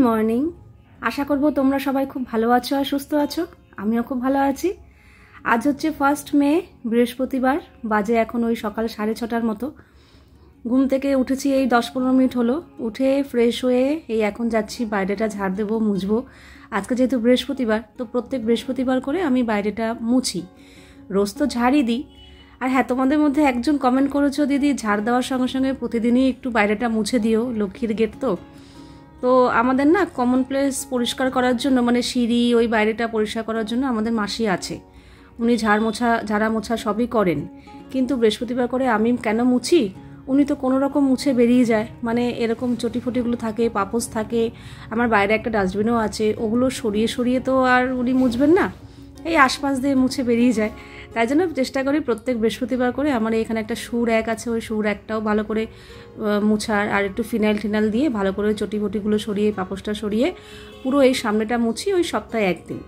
Morning. আশা করব তোমরা সবাই খুব ভালো আছো আর সুস্থ আছো। আমিও খুব ভালো আছি। আজ হচ্ছে 1 মে, বৃহস্পতিবার। বাজে এখন ওই সকাল 6:30টার মতো। ঘুম থেকে উঠেছি এই 10-15 মিনিট হলো। উঠে ফ্রেশ হয়ে এই এখন যাচ্ছি বাইরেটা ঝাড় দেবো, মুছবো। আজকে যেহেতু বৃহস্পতিবার, তো প্রত্যেক বৃহস্পতিবার করে আমি বাইরেটা মুছি। রোজ তো ঝাড়ই দিই। আর হ্যাঁ, তোমাদের মধ্যে একজন কমেন্ট করেছো, দিদি ঝাড় দেওয়ার সঙ্গে সঙ্গে প্রতিদিনই একটু বাইরেটা মুছে দিও, লক্ষ্মীর গেট তো আমাদের না কমন প্লেস পরিষ্কার করার জন্য, মানে সিঁড়ি ওই বাইরেটা পরিষ্কার করার জন্য আমাদের মাসি আছে। উনি ঝাড়া মোছা সবই করেন। কিন্তু বৃহস্পতিবার করে আমি কেন মুছি? উনি তো কোনো রকম মুছে বেরিয়ে যায়, মানে এরকম চটিফটিগুলো থাকে, পাপোশ থাকে। আমার বাইরে একটা ডাস্টবিনও আছে, ওগুলো সরিয়ে সরিয়ে তো আর উনি মুছবেন না, এই আশপাশ দিয়ে মুছে বেরিয়ে যায়। তাই জন্য চেষ্টা করি প্রত্যেক বৃহস্পতিবার করে আমার এখানে একটা সুর এক আছে, ওই সুর একটাও ভালো করে মুছার, আর একটু ফিনাইল দিয়ে ভালো করে চটিফটিগুলো সরিয়ে, পাপোশটা সরিয়ে পুরো এই সামনেটা মুছি ওই সপ্তাহে একদিন।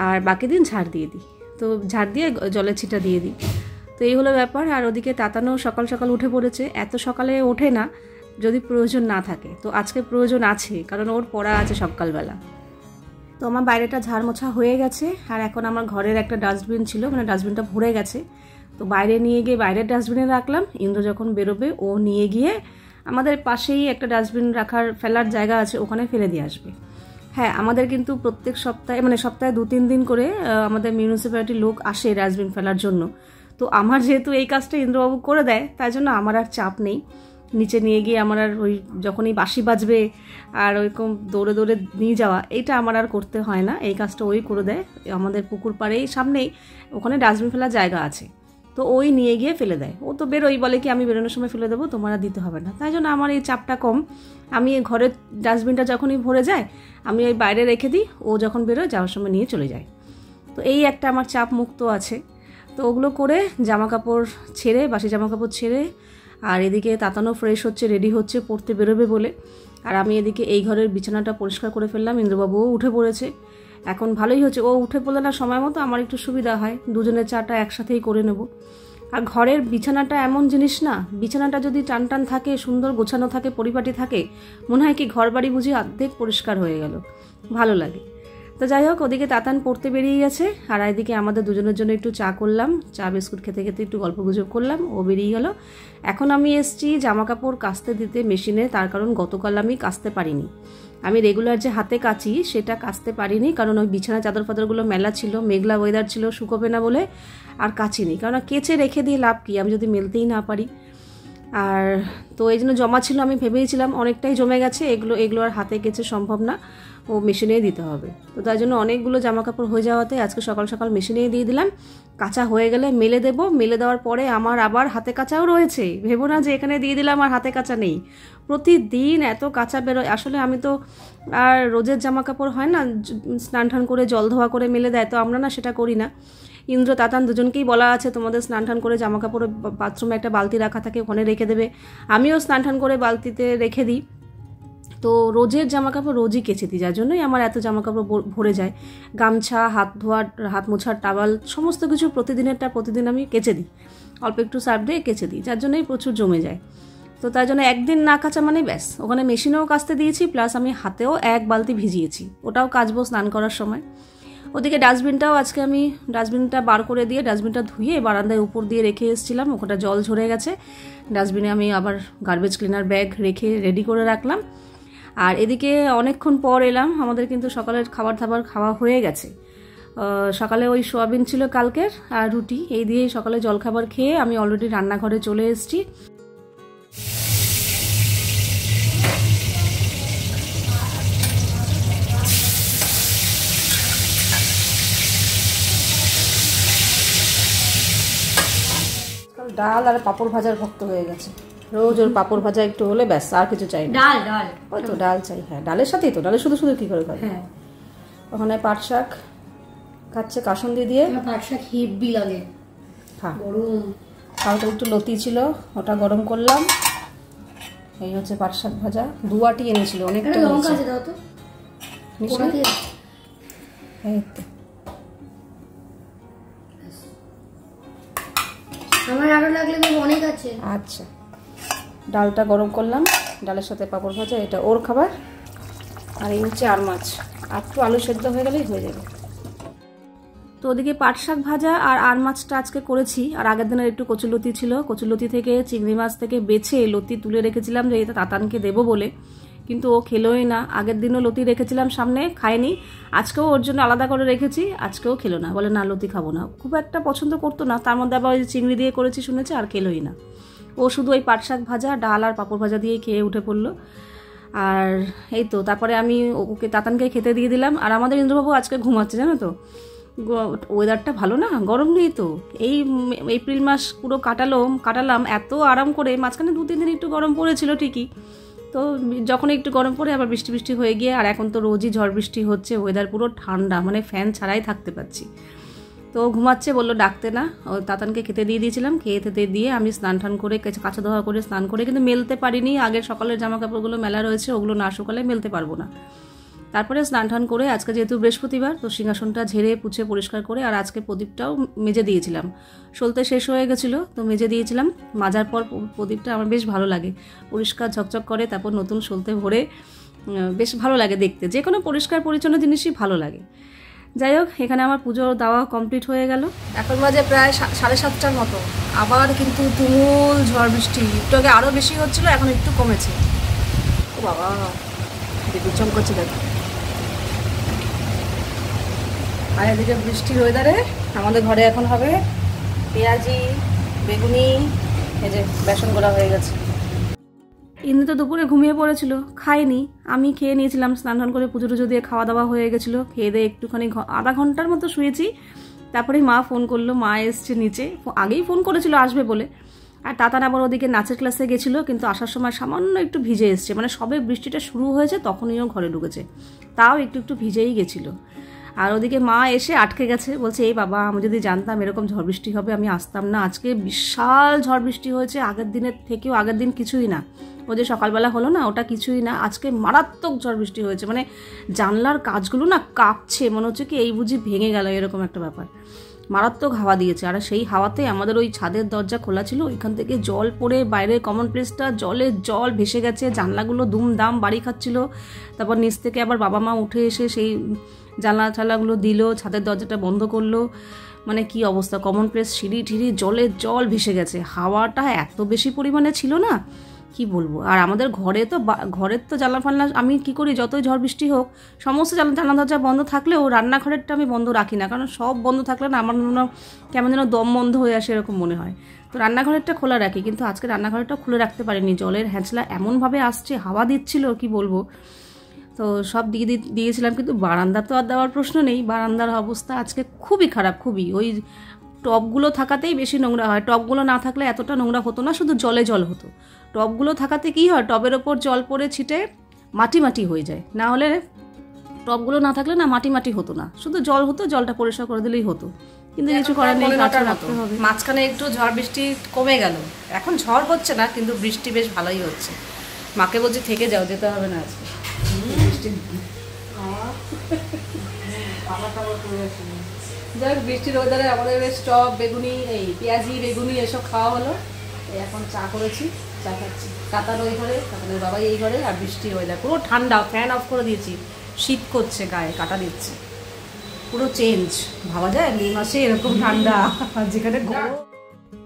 আর বাকি দিন ঝাড় দিয়ে দিই, তো ঝাড় দিয়ে জলের ছিটা দিয়ে দিই। তো এই হলো ব্যাপার। আর ওদিকে তাতানো সকাল সকাল উঠে পড়েছে। এত সকালে ওঠে না যদি প্রয়োজন না থাকে, তো আজকে প্রয়োজন আছে, কারণ ওর পড়া আছে সকালবেলা। তো আমার বাইরেটা ঝাড় মোছা হয়ে গেছে। আর এখন আমার ঘরের একটা ডাস্টবিন ছিল, মানে ডাস্টবিনটা ভরে গেছে, তো বাইরে নিয়ে গিয়ে বাইরের ডাস্টবিনে রাখলাম। ইন্দ্র যখন বেরোবে ও নিয়ে গিয়ে আমাদের পাশেই একটা ডাস্টবিন রাখার ফেলার জায়গা আছে, ওখানে ফেলে দিয়ে আসবে। হ্যাঁ, আমাদের কিন্তু প্রত্যেক সপ্তাহে, মানে সপ্তাহে 2-3 দিন করে আমাদের মিউনিসিপ্যালিটির লোক আসে ডাস্টবিন ফেলার জন্য। তো আমার যেহেতু এই কাজটা ইন্দ্রবাবু করে দেয়, তাই জন্য আমার আর চাপ নেই। নিচে নিয়ে গিয়ে আমার আর ওই যখনই বাঁশি বাজবে আর ওইরকম দৌড়ে দৌড়ে নিয়ে যাওয়া, এইটা আমার আর করতে হয় না। এই কাজটা ওই করে দেয়। আমাদের পুকুর পাড়েই সামনেই ওখানে ডাস্টবিন ফেলার জায়গা আছে, তো ওই নিয়ে গিয়ে ফেলে দেয়। ও তো বেরোই, বলে কি আমি বেরোনোর সময় ফেলে দেবো, তোমার আর দিতে হবে না। তাই জন্য আমার এই চাপটা কম। আমি এই ঘরের ডাস্টবিনটা যখনই ভরে যায় আমি ওই বাইরে রেখে দিই, ও যখন বেরোয় যাওয়ার সময় নিয়ে চলে যায়। তো এই একটা আমার চাপ মুক্ত আছে। তো ওগুলো করে জামাকাপড় ছেড়ে, বাসি জামাকাপড় ছেড়ে, আর এদিকে তাতানো ফ্রেশ হচ্ছে, রেডি হচ্ছে পড়তে বেরোবে বলে। আর আমি এদিকে এই ঘরের বিছানাটা পরিষ্কার করে ফেললাম। ইন্দ্রবাবুও উঠে পড়েছে। এখন ভালোই হচ্ছে, ও উঠে পড়লে না সময় মতো আমার একটু সুবিধা হয়, দুজনের চাটা একসাথেই করে নেব। আর ঘরের বিছানাটা এমন জিনিস না, বিছানাটা যদি টান টান থাকে, সুন্দর গোছানো থাকে, পরিপাটি থাকে, মনে হয় কি ঘর বাড়ি বুঝি অর্ধেক পরিষ্কার হয়ে গেল, ভালো লাগে। তো যাই হোক, ওদিকে তাতান পড়তে বেরিয়ে গেছে, আর এদিকে আমাদের দুজনের জন্য একটু চা করলাম। চা বিস্কুট খেতে খেতে একটু গল্প গুজব করলাম, ও বেরিয়ে গেল। এখন আমি এসছি জামা কাপড় কাচতে দিতে মেশিনে, তার কারণ গতকাল আমি কাচতে পারিনি। আমি রেগুলার যে হাতে কাচি সেটা কাচতে পারিনি, কারণ ওই বিছানা চাদর ফাদরগুলো মেলা ছিল, মেঘলা ওয়েদার ছিল, শুকোবে না বলে আর কাচিনি। কারণ কেচে রেখে দিয়ে লাভ কি, আমি যদি মেলতেই না পারি। আর তো এই জন্য জমা ছিল, আমি ভেবেছিলাম অনেকটাই জমে গেছে, এগুলো আর হাতে কেচে সম্ভব না, ও মেশিনেই দিতে হবে। তো তাই জন্য অনেকগুলো জামা কাপড় হয়ে যাওয়াতে আজকে সকাল সকাল মেশিনেই দিয়ে দিলাম। কাঁচা হয়ে গেলে মেলে দেবো। মেলে দেওয়ার পরে আমার আবার হাতে কাচাও রয়েছে। ভেবো না যে এখানে দিয়ে দিলাম আর হাতে কাচা নেই, প্রতিদিন এত কাঁচা বেরোয়। আসলে আমি তো আর রোজের জামা কাপড় হয় না, স্নান টান করে জল ধোয়া করে মেলে দেয়, তো আমরা না সেটা করি না। ইন্দ্র তাতান দুজনকেই বলা আছে তোমাদের স্নান টান করে জামা কাপড় বাথরুমে একটা বালতি রাখা থাকে, ওখানে রেখে দেবে। আমিও স্নান টান করে বালতিতে রেখে দিই। তো রোজের জামা কাপড় রোজই কেচে দিই, যার জন্যই আমার এত জামা কাপড় ভরে যায়। গামছা, হাত মোছার টাওয়াল, সমস্ত কিছু প্রতিদিনেরটা প্রতিদিন আমি কেচে দিই, অল্প একটু সার্ফ দিয়ে কেচে দিই, যার জন্যই প্রচুর জমে যায়। তো তাই জন্য একদিন না কাচা মানে ব্যাস, ওখানে মেশিনেও কাচতে দিয়েছি, প্লাস আমি হাতেও 1 বালতি ভিজিয়েছি, ওটাও কাচবো স্নান করার সময়। ওদিকে ডাস্টবিনটাও আজকে আমি ডাস্টবিনটা বার করে দিয়ে ডাস্টবিনটা ধুয়ে বারান্দায় উপর দিয়ে রেখে এসেছিলাম, ওখানটা জল ঝরে গেছে। ডাস্টবিনে আমি আবার গার্বেজ ক্লিনার ব্যাগ রেখে রেডি করে রাখলাম। আর এদিকে অনেকক্ষণ পর এলাম, আমাদের কিন্তু সকালের খাবার খাওয়া হয়ে গেছে। সকালে ওই সোয়াবিন ছিল কালকের আর রুটি, এই দিয়ে সকালে জলখাবার খেয়ে আমি অলরেডি রান্নাঘরে চলে এসেছি। ডাল আর পাঁপড় ভাজার ভক্ত হয়ে গেছে, রোজ ওর পাঁপড় ভাজা একটু হলে ব্যাস, আর কিছু চাই না। ডাল ওই তো ডাল চাই। হ্যাঁ, ডালের সাথেই তো, ডালে শুধু শুধু কি করে খাবে। হ্যাঁ, ওখানে পাট শাক খাচ্ছে কাসুন্দি দিয়ে। পাট শাক হেভি লাগে, হ্যাঁ গরম। কালকে একটু লতি ছিল, ওটা গরম করলাম। এই হচ্ছে পাট শাক ভাজা, 2 আটি এনেছিল, অনেকটা লঙ্কা আছে দাও তো। এই তো আমার আরো লাগলে অনেক আছে। আচ্ছা, ডালটা গরম করলাম, ডালের সাথে পাঁপড় ভাজা, এটা ওর খাবার। আর এই হচ্ছে আর মাছ, আর একটু আলু সেদ্ধ হয়ে গেলেই হয়ে যাবে। তো ওদিকে পাট শাক ভাজা আর মাছটা আজকে করেছি। আর আগের দিনের একটু কচুলতি ছিল, কচুলতি থেকে চিংড়ি মাছ থেকে বেছে লতি তুলে রেখেছিলাম যে এটা তাতানকে দেবো বলে, কিন্তু ও খেলোই না। আগের দিনও লতি রেখেছিলাম সামনে, খায়নি। আজকেও ওর জন্য আলাদা করে রেখেছি, আজকেও খেলো না, বলে না লতি খাবো না, খুব একটা পছন্দ করতো না। তার মধ্যে আবার ওই চিংড়ি দিয়ে করেছি শুনেছে, আর খেলোই না। ও শুধু ওই পাট শাক ভাজা, ডাল আর পাঁপড় ভাজা দিয়ে খেয়ে উঠে পড়লো। আর এই তো তারপরে আমি ওকে তাতানকে খেতে দিয়ে দিলাম। আর আমাদের ইন্দ্রবাবু আজকে ঘুমাচ্ছে, জানো তো, ওয়েদারটা ভালো না, গরম নেই তো। এই এপ্রিল মাস পুরো কাটালাম এত আরাম করে। মাঝখানে 2-3 দিন একটু গরম পড়েছিল ঠিকই, তো যখন একটু গরম পড়ে আবার বৃষ্টি বৃষ্টি হয়ে গিয়ে, আর এখন তো রোজই ঝড় বৃষ্টি হচ্ছে, ওয়েদার পুরো ঠান্ডা, মানে ফ্যান ছাড়াই থাকতে পারছি। তো ঘুমাচ্ছে, বললো ডাকতে না। ও তাতানকে খেতে দিয়ে দিয়েছিলাম, খেতে দিয়ে আমি স্নান টান করে কাঁচা ধোয়া করে স্নান করে, কিন্তু মেলতে পারিনি। আগের সকালের জামা কাপড়গুলো মেলা রয়েছে, ওগুলো না শুকালে মেলতে পারবো না। তারপরে স্নান টান করে আজকে যেহেতু বৃহস্পতিবার, তো সিংহাসনটা ঝেড়ে পুছে পরিষ্কার করে, আর আজকে প্রদীপটাও মেজে দিয়েছিলাম। সলতে শেষ হয়ে গেছিলো, তো মেজে দিয়েছিলাম। মাজার পর প্রদীপটা আমার বেশ ভালো লাগে, পরিষ্কার ঝকঝক করে, তারপর নতুন সলতে ভরে বেশ ভালো লাগে দেখতে। যে কোনো পরিষ্কার পরিচ্ছন্ন জিনিসই ভালো লাগে। যাই হোক, এখানে আমার পুজো দেওয়া কমপ্লিট হয়ে গেল। এখন বাজে প্রায় 7:30টার মতো। আবার কিন্তু তুমুল ঝড় বৃষ্টি, একটু আগে আরও বেশি হচ্ছিলো, এখন একটু কমেছে। ও বাবা, বিচম করছে দেখো। আর এদিকে বৃষ্টির ওয়েদারে আমাদের ঘরে এখন হবে পেঁয়াজি, বেগুনি, এই যে বেসন গোলা হয়ে গেছে। ইন্দ্র তো দুপুরে ঘুমিয়ে পড়েছিল, খায়নি। আমি খেয়ে নিয়েছিলাম, স্নান টান করে পুজো টুজো দিয়ে খাওয়া দাওয়া হয়ে গেছিলো। খেয়ে দিয়ে একটুখানি আধা ঘন্টার মতো শুয়েছি। তারপরে মা ফোন করলো, মা এসছে নিচে, আগেই ফোন করেছিল আসবে বলে। আর তাতান আবার ওদিকে নাচের ক্লাসে গেছিলো, কিন্তু আসার সময় সামান্য একটু ভিজে এসছে, মানে সবে বৃষ্টিটা শুরু হয়েছে তখনই ও ঘরে ঢুকেছে, তাও একটু ভিজেই গেছিলো। আর ওদিকে মা এসে আটকে গেছে, বলছে এই বাবা, আমি যদি জানতাম এরকম ঝড় বৃষ্টি হবে আমি আসতাম না। আজকে বিশাল ঝড় বৃষ্টি হয়েছে, আগের দিনের থেকেও। আগের দিন কিছুই না, ও যে সকালবেলা হলো না, ওটা কিছুই না। আজকে মারাত্মক ঝড় বৃষ্টি হয়েছে, মানে জানলার কাজগুলো না কাঁপছে, মনে হচ্ছে কি এই বুঝি ভেঙে গেল, এরকম একটা ব্যাপার। মারাত্মক হাওয়া দিয়েছে। আর সেই হাওয়াতে আমাদের ওই ছাদের দরজা খোলা ছিল, ওইখান থেকে জল পড়ে বাইরের কমন প্লেসটা জল ভেসে গেছে, জানলাগুলো দুমদাম বাড়ি খাচ্ছিল। তারপর নিচ থেকে আবার বাবা মা উঠে এসে সেই জানলা ঠালাগুলো দিল, ছাদের দরজাটা বন্ধ করলো। মানে কি অবস্থা, কমন প্লেস সিঁড়ি ঠিড়ি জল ভেসে গেছে। হাওয়াটা এত বেশি পরিমাণে ছিল না, কি বলবো। আর আমাদের ঘরের তো জানলা ফানলা আমি কি করি, যতই ঝড় বৃষ্টি হোক সমস্ত জানলা দরজা বন্ধ থাকলেও রান্নাঘরেরটা আমি বন্ধ রাখি না, কারণ সব বন্ধ থাকলে না আমার মনে হয় কেমন যেন দম বন্ধ হয়ে আসে, এরকম মনে হয়। তো রান্নাঘরেরটা খোলা রাখি, কিন্তু আজকে রান্নাঘরেরটা খুলে রাখতে পারিনি। জলের হ্যাঁচলা এমনভাবে আসছে, হাওয়া দিচ্ছিল কি বলবো। তো সব দিয়েছিলাম, কিন্তু বারান্দা তো আর দেওয়ার প্রশ্ন নেই। বারান্দার অবস্থা আজকে খুবই খারাপ, খুবই। ওই টবগুলো থাকাতেই বেশি নোংরা হয়, টবগুলো না থাকলে এতটা নোংরা হতো না, শুধু জল হতো। টবগুলো থাকাতে কি হয়, টবের ওপর জল পড়ে ছিটে মাটি হয়ে যায়। না হলে টবগুলো না থাকলে না মাটি হতো না, শুধু জল হতো, জলটা পরিষ্কার করে দিলেই হতো। কিন্তু কিছু করার নেই, রাখতে হবে। মাঝখানে একটু ঝড় বৃষ্টি কমে গেল, এখন ঝড় হচ্ছে না, কিন্তু বৃষ্টি বেশ ভালোই হচ্ছে। মাকে বলছি থেকে যাও, যেতে হবে না আজকে। যাই হোক, বৃষ্টির ওয়েদারে আমাদের বেশ চপ, বেগুনি, এই পেঁয়াজি বেগুনি এসব খাওয়া হলো। এখন চা করেছি, চা খাচ্ছি। কাতার ওই ঘরে, কাতারের বাবাই এই ঘরে। আর বৃষ্টির ওয়েদার পুরো ঠান্ডা, ফ্যান অফ করে দিয়েছি, শীত করছে গায়ে, কাটা দিচ্ছে, পুরো চেঞ্জ। ভাবা যায় মে মাসে এরকম ঠান্ডা, যেখানে গরম।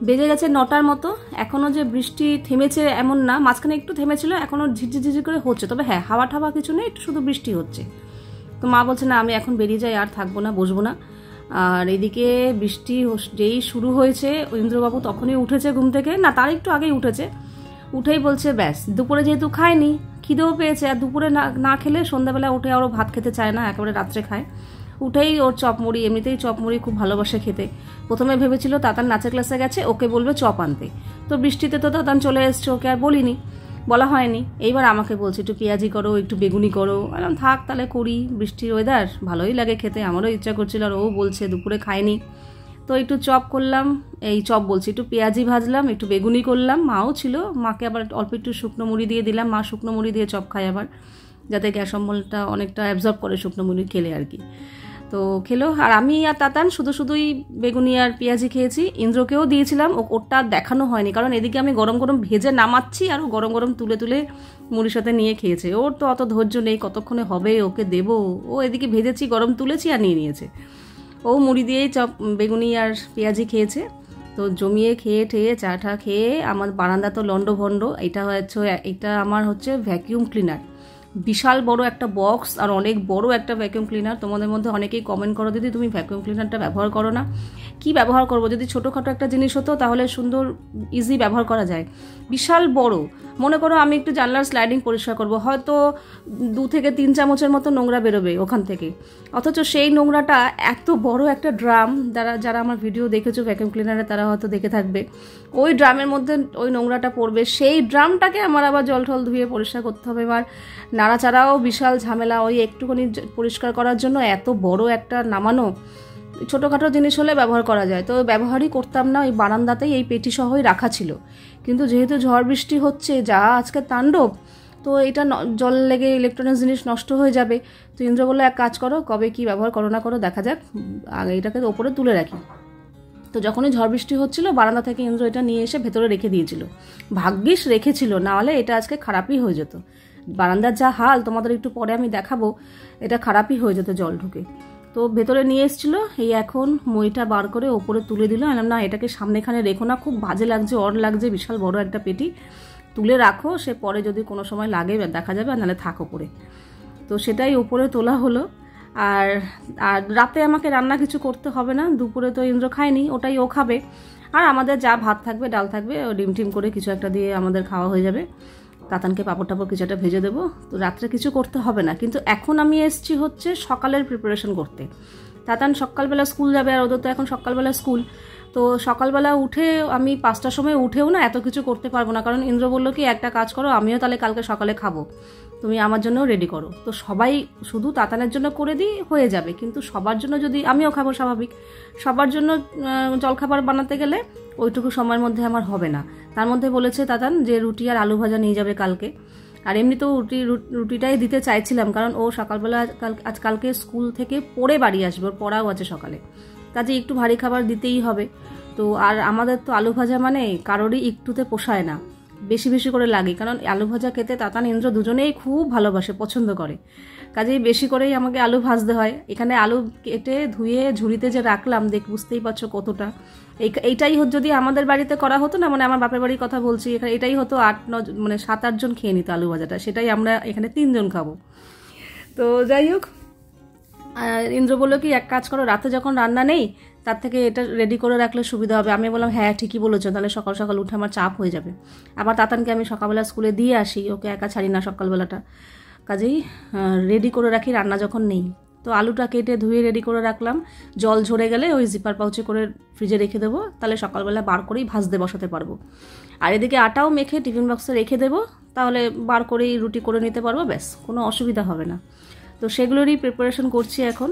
বেজে গেছে 9টার মতো, এখনও যে বৃষ্টি থেমেছে এমন না, মাঝখানে একটু থেমেছিল, এখনও ঝিরঝির করে হচ্ছে। তবে হ্যাঁ, হাওয়া ঠাওয়া কিছু নেই, একটু শুধু বৃষ্টি হচ্ছে। তো মা বলছে না আমি এখন বেরিয়ে যাই, আর থাকবো না, বসবো না। আর এদিকে বৃষ্টি যেই শুরু হয়েছে, ইন্দ্রবাবু তখনই উঠেছে ঘুম থেকে, না তার একটু আগেই উঠেছে। উঠেই বলছে ব্যাস, দুপুরে যেহেতু খায়নি, খিদেও পেয়েছে, আর দুপুরে না খেলে সন্ধ্যাবেলা উঠে আরও ভাত খেতে চায় না, একেবারে রাত্রে খায়। উঠেই ওর চপ মুড়ি, এমনিতেই চপ মুড়ি খুব ভালোবাসে খেতে। প্রথমে ভেবেছিল তাতান নাচের ক্লাসে গেছে, ওকে বলবে চপ আনতে। তো বৃষ্টিতে তো তাতান চলে এসছে, ওকে আর বলা হয়নি। এইবার আমাকে বলছে একটু পেঁয়াজি করো, একটু বেগুনি করো। বললাম থাক তাহলে করি, বৃষ্টির ওয়েদার ভালোই লাগে খেতে, আমারও ইচ্ছা করছিল। আর ও বলছে দুপুরে খায়নি, তো একটু চপ করলাম, একটু পেঁয়াজি ভাজলাম, একটু বেগুনি করলাম। মাও ছিল, মাকে আবার অল্প একটু শুকনো মুড়ি দিয়ে দিলাম। মা শুকনো মুড়ি দিয়ে চপ খায় আবার, যাতে গ্যাস অম্বলটা অনেকটা অ্যাবজর্ব করে শুকনো মুড়ি খেলে আর কি। তো খেলো। আর আমি আর তাতান শুধুই বেগুনি আর পেঁয়াজি খেয়েছি। ইন্দ্রকেও দিয়েছিলাম, ওটা দেখানো হয়নি, কারণ এদিকে আমি গরম গরম ভেজে নামাচ্ছি আর ও গরম গরম তুলে তুলে মুড়ির সাথে নিয়ে খেয়েছে। ওর তো অত ধৈর্য নেই, কতক্ষণে হবে ওকে দেবো। ও এদিকে ভেজেছি, গরম তুলেছি আর নিয়ে নিয়েছে। ও মুড়ি দিয়েই বেগুনি আর পেঁয়াজি খেয়েছে। তো জমিয়ে খেয়ে ঠেয়ে চা টা খেয়ে আমার বারান্দা তো লন্ডভন্ড। এটা আমার হচ্ছে ভ্যাকিউম ক্লিনার, বিশাল বড় একটা বক্স আর অনেক বড় একটা ভ্যাকিউম ক্লিনার। তোমাদের মধ্যে অনেকেই কমেন্ট করো, দিদি তুমি ভ্যাকিউম ক্লিনারটা ব্যবহার করো না। কি ব্যবহার করবো, যদি ছোটোখাটো একটা জিনিস হতো তাহলে সুন্দর ইজি ব্যবহার করা যায়। বিশাল বড়, মনে করো আমি একটু জানলার স্লাইডিং পরিষ্কার করব, হয়তো 2 থেকে 3 চামচের মতো নোংরা বেরোবে ওখান থেকে, অথচ সেই নোংরাটা এত বড় একটা ড্রাম, যারা আমার ভিডিও দেখেছো ভ্যাকিউম ক্লিনারে তারা হয়তো দেখে থাকবে, ওই ড্রামের মধ্যে ওই নোংরাটা পড়বে। সেই ড্রামটাকে আমার আবার জল টল ধুয়ে পরিষ্কার করতে হবে, এবার নাড়াচাড়াও বিশাল ঝামেলা। ওই একটুখানি পরিষ্কার করার জন্য এত বড় একটা নামানো, ছোটোখাটো জিনিস হলে ব্যবহার করা যায়, তো ব্যবহারই করতাম না। ওই বারান্দাতেই এই পেটি সহই রাখা ছিল, কিন্তু যেহেতু ঝড় বৃষ্টি হচ্ছে যা আজকে তাণ্ডব, তো এটা জল লেগে ইলেকট্রনিক্স জিনিস নষ্ট হয়ে যাবে। তো ইন্দ্র বললো এক কাজ করো, কবে কি ব্যবহার করো না করো দেখা যাক, আগে এটাকে ওপরে তুলে রাখি। তো যখনই ঝড় বৃষ্টি হচ্ছিল বারান্দা থেকে ইন্দ্র এটা নিয়ে এসে ভেতরে রেখে দিয়েছিল। ভাগ্যিস রেখেছিল, না হলে এটা আজকে খারাপই হয়ে যেত। বারান্দার যা হাল তোমাদের একটু পরে আমি দেখাবো, এটা খারাপই হয়ে যেত জল ঢুকে। তো ভেতরে নিয়ে এসেছিল, এই এখন মইটা বার করে ওপরে তুলে দিল। না এটাকে সামনেখানে রেখো না, খুব বাজে লাগছে, অড লাগছে, বিশাল বড় একটা পেটি, তুলে রাখো, সে পরে যদি কোনো সময় লাগে দেখা যাবে, আর নাহলে থাকো পরে। তো সেটাই উপরে তোলা হলো। আর রাতে আমাকে রান্না কিছু করতে হবে না, দুপুরে তো ইন্দ্র খায়নি, ওটাই ও খাবে। আর আমাদের যা ভাত থাকবে ডাল থাকবে, ডিম টিম করে কিছু একটা দিয়ে আমাদের খাওয়া হয়ে যাবে। তাতানকে পাপড় টাপড় কিছু একটা ভেজে দেবো, তো রাত্রে কিছু করতে হবে না। কিন্তু এখন আমি এসছি হচ্ছে সকালের প্রিপারেশন করতে। তাতান সকালবেলা স্কুল যাবে, আর ওদের তো এখন সকালবেলা স্কুল। তো সকালবেলা উঠে আমি 5টার সময় উঠেও না এত কিছু করতে পারবো না, কারণ ইন্দ্র বললো কি একটা কাজ করো, আমিও তাহলে কালকে সকালে খাবো, তুমি আমার জন্যও রেডি করো। তো সবাই শুধু তাতানের জন্য করে দিই হয়ে যাবে, কিন্তু সবার জন্য যদি, আমিও খাবো স্বাভাবিক, সবার জন্য জলখাবার বানাতে গেলে ওইটুকু সময়ের মধ্যে আমার হবে না। তার মধ্যে বলেছে তাতান যে রুটি আর আলু ভাজা নিয়ে যাবে কালকে। আর এমনিতেও রুটিটাই দিতে চাইছিলাম, কারণ ও সকালবেলা কালকে স্কুল থেকে পড়ে বাড়ি আসবে, ওর পড়াও আছে সকালে, কাজে একটু ভারী খাবার দিতেই হবে। তো আর আমাদের তো আলু ভাজা মানে কারোরই একটুতে পোষায় না, বেশি বেশি করে লাগে, কারণ আলু ভাজা খেতে তাতান ইন্দ্র দুজনেই খুব ভালোবাসে, পছন্দ করে, কাজেই বেশি করেই আমাকে আলু ভাজতে হয়। এখানে আলু কেটে ধুয়ে ঝুড়িতে যে রাখলাম, বুঝতেই পারছো কতটা। এইটাই যদি আমাদের বাড়িতে করা হতো না, মানে আমার বাপের বাড়ির কথা বলছি, এখানে এটাই হতো 7-8 জন খেয়ে নিত আলু ভাজাটা, সেটাই আমরা এখানে 3 জন খাবো। তো যাই হোক, ইন্দ্র বললো কি এক কাজ করো, রাতে যখন রান্না নেই তার থেকে এটা রেডি করে রাখলে সুবিধা হবে। আমি বললাম হ্যাঁ ঠিকই বলেছো, তাহলে সকাল সকাল উঠে আমার চাপ হয়ে যাবে। আবার তাতানকে আমি সকালবেলা স্কুলে দিয়ে আসি, ওকে একা ছাড়ি না সকালবেলাটা, কাজেই রেডি করে রাখি রান্না যখন নেই। তো আলুটা কেটে ধুয়ে রেডি করে রাখলাম, জল ঝরে গেলে ওই জিপার পাউচে করে ফ্রিজে রেখে দেবো, তাহলে সকালবেলা বার করেই ভাজতে বসাতে পারবো। আর এদিকে আটাও মেখে টিফিন বক্সে রেখে দেবো, তাহলে বার করেই রুটি করে নিতে পারবো, ব্যাস কোনো অসুবিধা হবে না। তো সেগুলোরই প্রিপারেশন করছি এখন।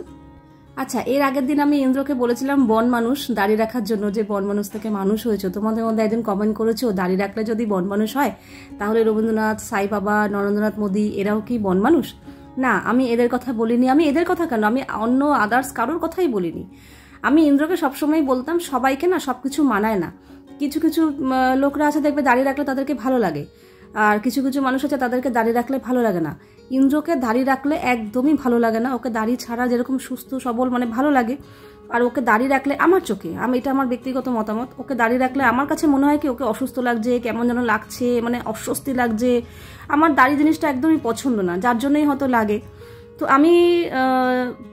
আচ্ছা, এর আগের দিন আমি ইন্দ্রকে বলেছিলাম বন মানুষ দাঁড়িয়ে রাখার জন্য, যে বন মানুষ থেকে মানুষ হয়েছে। তোমাদের মধ্যে একদিন কমেন্ট করেছো দাঁড়িয়ে রাখলে যদি বন মানুষ হয়, তাহলে রবীন্দ্রনাথ, সাই বাবা, নরেন্দ্রনাথ মোদী এরাও কি বন মানুষ? না, আমি এদের কথা বলিনি। আমি এদের কথা কেন, আমি অন্য আদার্স কারোর কথাই বলিনি। আমি ইন্দ্রকে সবসময় বলতাম সবাইকে না সব কিছু মানায় না। কিছু কিছু লোকরা আছে দেখবে দাঁড়িয়ে রাখলে তাদেরকে ভালো লাগে, আর কিছু কিছু মানুষ আছে তাদেরকে দাঁড়িয়ে রাখলে ভালো লাগে না। ইন্দ্রকে দাঁড়িয়ে রাখলে একদমই ভালো লাগে না, ওকে দাঁড়িয়ে ছাড়া যেরকম সুস্থ সবল মানে ভালো লাগে, আর ওকে দাঁড়িয়ে রাখলে আমার চোখে, এটা আমার ব্যক্তিগত মতামত, ওকে দাঁড়িয়ে রাখলে আমার কাছে মনে হয় কি ওকে অসুস্থ লাগছে, কেমন যেন লাগছে, মানে অস্বস্তি লাগছে। আমার দাঁড়িয়ে জিনিসটা একদমই পছন্দ না, যার জন্যই হয়তো লাগে। তো আমি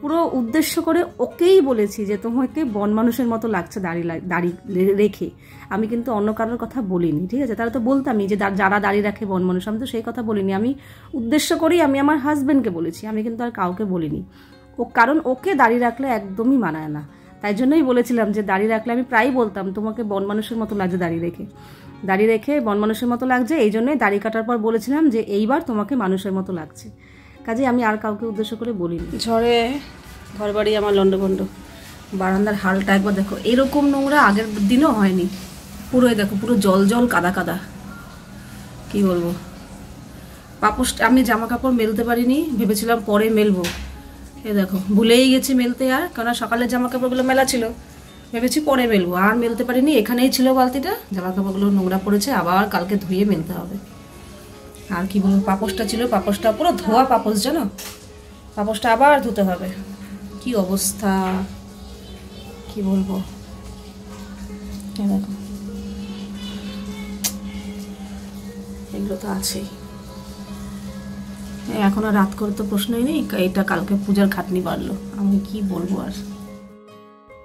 পুরো উদ্দেশ্য করে ওকেই বলেছি যে তোমাকে বন মানুষের মতো লাগছে দাঁড়িয়ে রেখে। আমি কিন্তু অন্য কারোর কথা বলিনি, ঠিক আছে? তারা তো বলতামই যে যারা দাঁড়িয়ে রাখে বন মানুষ, আমি তো সেই কথা বলিনি। আমি উদ্দেশ্য করেই আমি আমার হাজব্যান্ডকে বলেছি, আমি কিন্তু আর কাউকে বলিনি। কারণ ওকে দাঁড়িয়ে রাখলে একদমই মানায় না, তাই জন্যই বলেছিলাম যে দাঁড়িয়ে রাখলে, আমি প্রায়ই বলতাম তোমাকে বন মানুষের মতো লাগছে দাঁড়িয়ে রেখে বন মানুষের মতো লাগছে, এই জন্যই দাড়ি কাটার পর বলেছিলাম যে এইবার তোমাকে মানুষের মতো লাগছে। কাজে আমি আর কাউকে উদ্দেশ্য করে বলিনি। ঝড়ে ঘর বাড়ি আমার লন্ডভন্ড, বারান্দার হালটা একবার দেখো, এরকম নোংরা আগের দিনও হয়নি। পুরোই দেখো, পুরো জল জল কাদা কাদা, কি বলবো। পাপোশ আমি জামা কাপড় মেলতে পারিনি, ভেবেছিলাম পরে মেলবো, এ দেখো ভুলেই গেছি মেলতে, আর কারণ সকালে জামা কাপড়গুলো মেলা ছিল, ভেবেছি পরে মেলবো, আর মেলতে পারিনি। এখানেই ছিল বালতিটা, জামা কাপড়গুলো নোংরা পড়েছে, আবার কালকে ধুয়ে মেলতে হবে। আর কি বলবো, পাপোশটা ছিল, পাপোশটা পুরো ধোয়া পাপোশ, জানো, পাপোশটা আবার ধুতে হবে। কি অবস্থা, কি বলবো। দেখো এগুলো তো আছেই, এখন আর রাত করে তো প্রশ্নই নেই, এটা কালকে পূজার খাটনি বাড়লো, আমি কি বলবো আর।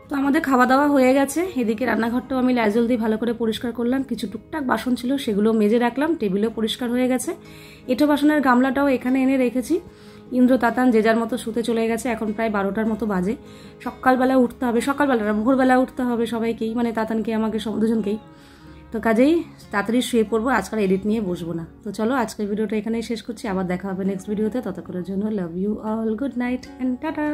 তো আমাদের খাওয়া দাওয়া হয়ে গেছে, এদিকে রান্নাঘরটাও আমি লাইজল দিয়ে ভালো করে পরিষ্কার করলাম, কিছু টুকটাক বাসন ছিল সেগুলো মেজে রাখলাম, টেবিলও পরিষ্কার হয়ে গেছে। এঁটো বাসনের গামলাটাও এখানে এনে রেখেছি। ইন্দ্র তাতান যে যার মতো শুতে চলে গেছে, এখন প্রায় 12টার মতো বাজে। সকালবেলা উঠতে হবে, সকালবেলা ভোরবেলা উঠতে হবে সবাইকেই, মানে তাতানকে আমাকে দুজনকেই। তো কাজেই তাড়াতাড়ি শুয়ে পড়বো, আজকাল এডিট নিয়ে বসবো না। তো চলো আজকের ভিডিওটা এখানেই শেষ করছি, আবার দেখা হবে নেক্সট ভিডিওতে। ততক্ষণের জন্য love you all, good night and tata.